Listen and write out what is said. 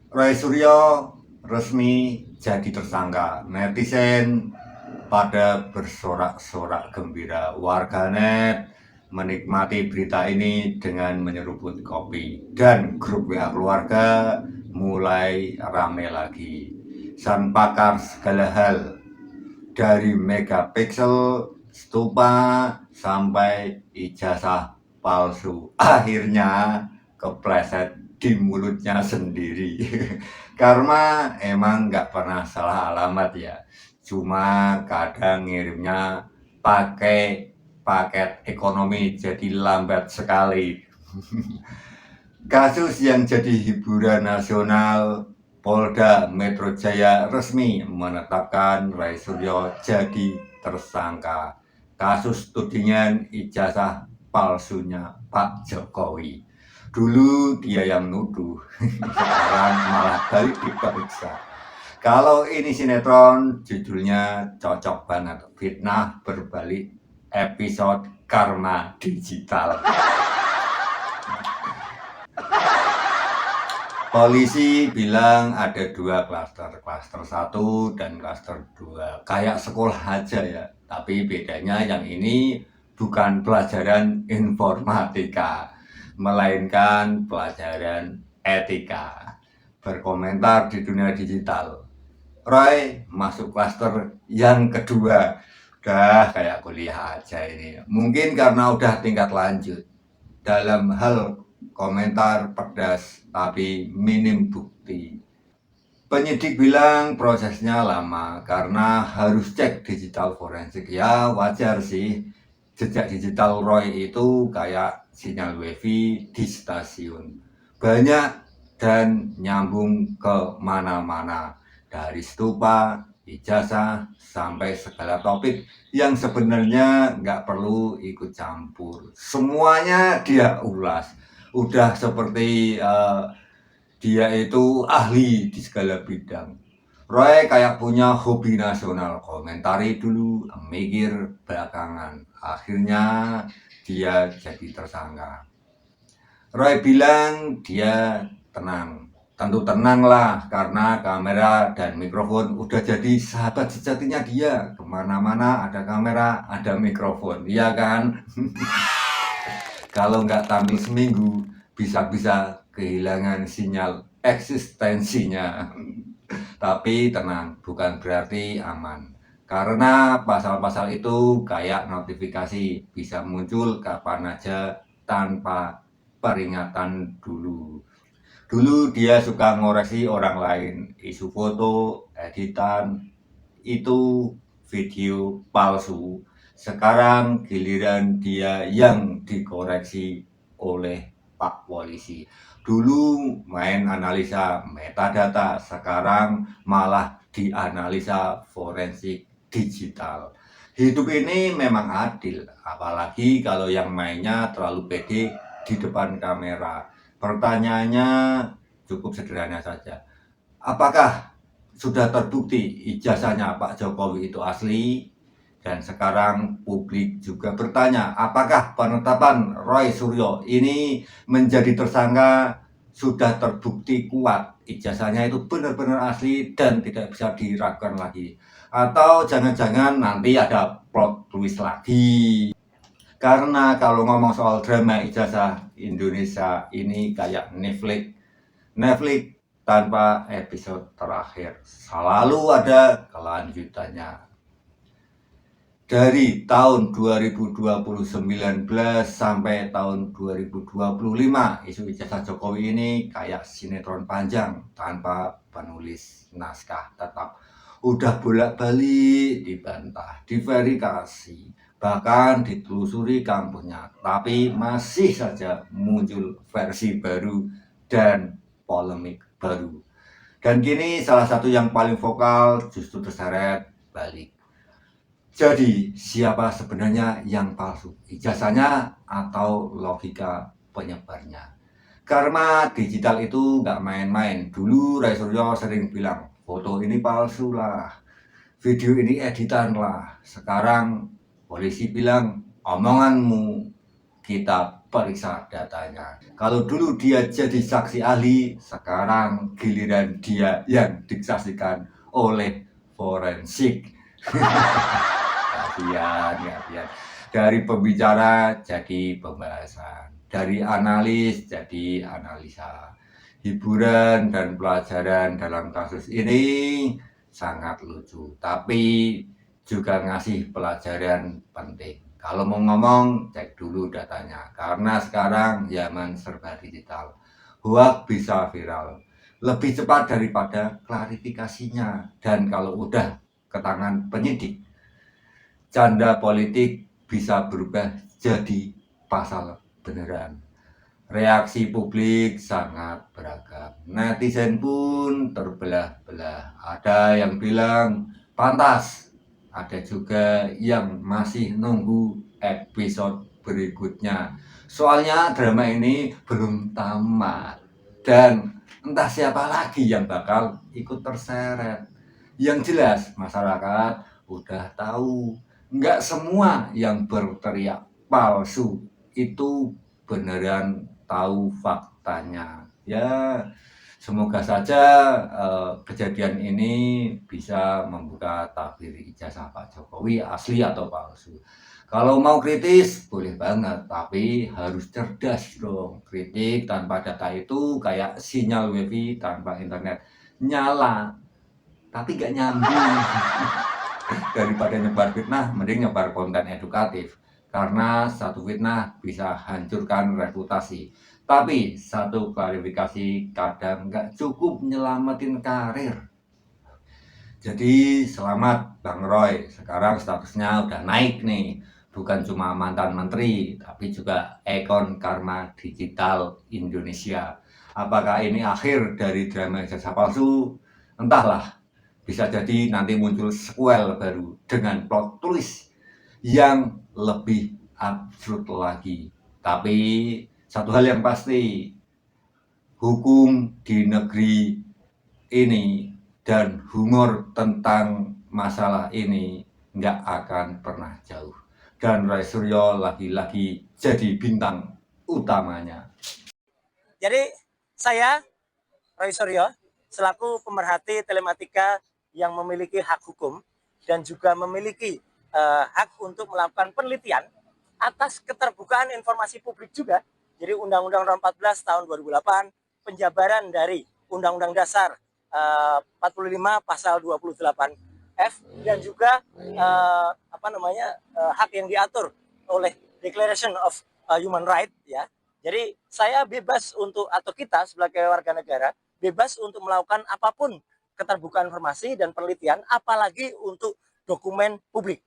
Roy Suryo resmi jadi tersangka. Netizen pada bersorak-sorak gembira. Warganet menikmati berita ini dengan menyeruput kopi. Dan grup WA keluarga mulai rame lagi. Sang pakar segala hal, dari megapiksel, stupa, sampai ijazah palsu, akhirnya kepleset di mulutnya sendiri. Karena emang nggak pernah salah alamat ya, cuma kadang ngirimnya pakai paket ekonomi jadi lambat sekali. Kasus yang jadi hiburan nasional, Polda Metro Jaya resmi menetapkan Ray Suryo jadi tersangka kasus tudingan ijazah palsunya Pak Jokowi. Dulu dia yang nuduh, sekarang malah balik diperiksa. Kalau ini sinetron, judulnya cocok banget, fitnah berbalik episode Karma Digital. Polisi bilang ada dua klaster, klaster 1 dan klaster 2. Kayak sekolah aja ya, tapi bedanya yang ini bukan pelajaran informatika, melainkan pelajaran etika. Berkomentar di dunia digital. Roy masuk klaster yang kedua. Udah kayak kuliah aja ini. Mungkin karena udah tingkat lanjut. Dalam hal komentar pedas tapi minim bukti. Penyidik bilang prosesnya lama karena harus cek digital forensik. Ya wajar sih, jejak digital Roy itu kayak sinyal wifi di stasiun. Banyak dan nyambung ke mana-mana. Dari stupa, ijazah, sampai segala topik yang sebenarnya nggak perlu ikut campur. Semuanya dia ulas. Udah seperti dia itu ahli di segala bidang. Roy kayak punya hobi nasional, komentari dulu, mikir belakangan. Akhirnya dia jadi tersangka. Roy bilang dia tenang. Tentu tenang lah, karena kamera dan mikrofon udah jadi sahabat sejatinya dia. Kemana-mana ada kamera, ada mikrofon, iya kan? Kalau nggak tampil seminggu, bisa-bisa kehilangan sinyal eksistensinya. Tapi tenang, bukan berarti aman. Karena pasal-pasal itu kayak notifikasi, bisa muncul kapan aja tanpa peringatan dulu. Dulu dia suka ngoreksi orang lain, isu foto, editan, itu video palsu. Sekarang giliran dia yang dikoreksi oleh Pak Polisi. Dulu main analisa metadata, sekarang malah dianalisa forensik digital. Hidup ini memang adil, apalagi kalau yang mainnya terlalu pede di depan kamera. Pertanyaannya cukup sederhana saja. Apakah sudah terbukti ijazahnya Pak Jokowi itu asli? Dan sekarang publik juga bertanya, apakah penetapan Roy Suryo ini menjadi tersangka sudah terbukti kuat ijazahnya itu benar-benar asli dan tidak bisa diragukan lagi? Atau jangan-jangan nanti ada plot twist lagi? Karena kalau ngomong soal drama ijazah Indonesia ini kayak Netflix. Netflix tanpa episode terakhir. Selalu ada kelanjutannya. Dari tahun 2019 sampai tahun 2025, isu ijazah Jokowi ini kayak sinetron panjang tanpa penulis naskah tetap. Udah bolak-balik dibantah, diverifikasi, bahkan ditelusuri kampusnya, tapi masih saja muncul versi baru dan polemik baru. Dan kini salah satu yang paling vokal justru terseret balik. Jadi siapa sebenarnya yang palsu? Ijazahnya atau logika penyebarnya? Karena digital itu nggak main-main. Dulu Ray Suryo sering bilang, foto ini palsu lah, video ini editan lah. Sekarang polisi bilang, omonganmu kita periksa datanya. Kalau dulu dia jadi saksi ahli, sekarang giliran dia yang disaksikan oleh forensik. Kasihan. Dari pembicara jadi pembahasan, dari analis jadi analisa. Hiburan dan pelajaran dalam kasus ini sangat lucu, tapi juga ngasih pelajaran penting. Kalau mau ngomong, cek dulu datanya, karena sekarang zaman serba digital. Hoax bisa viral lebih cepat daripada klarifikasinya, dan kalau udah ke tangan penyidik, canda politik bisa berubah jadi pasal beneran. Reaksi publik sangat beragam. Netizen pun terbelah-belah. Ada yang bilang pantas, ada juga yang masih nunggu episode berikutnya. Soalnya drama ini belum tamat. Dan entah siapa lagi yang bakal ikut terseret. Yang jelas masyarakat udah tahu, nggak semua yang berteriak palsu itu beneran tahu faktanya. Ya, semoga saja kejadian ini bisa membuka tabir ijazah Pak Jokowi asli atau palsu. Kalau mau kritis boleh banget, tapi harus cerdas dong. Kritik tanpa data itu kayak sinyal wifi tanpa internet, nyala tapi gak nyambung. Daripada nyebar fitnah, mending nyebar konten edukatif. Karena satu fitnah bisa hancurkan reputasi. Tapi satu klarifikasi kadang nggak cukup nyelamatin karir. Jadi selamat Bang Roy, sekarang statusnya udah naik nih. Bukan cuma mantan menteri, tapi juga ikon karma digital Indonesia. Apakah ini akhir dari drama ijazah palsu? Entahlah, bisa jadi nanti muncul sequel baru dengan plot twist yang lebih absurd lagi. Tapi satu hal yang pasti, hukum di negeri ini dan humor tentang masalah ini nggak akan pernah jauh. Dan Roy Suryo lagi-lagi jadi bintang utamanya. Jadi saya, Roy Suryo, selaku pemerhati telematika yang memiliki hak hukum dan juga memiliki hak untuk melakukan penelitian atas keterbukaan informasi publik juga. Jadi Undang-Undang Nomor 14 tahun 2008, penjabaran dari Undang-Undang Dasar 45 pasal 28F dan juga hak yang diatur oleh Declaration of Human Rights ya. Jadi saya bebas untuk, atau kita sebagai warga negara bebas untuk melakukan apapun keterbukaan informasi dan penelitian, apalagi untuk dokumen publik.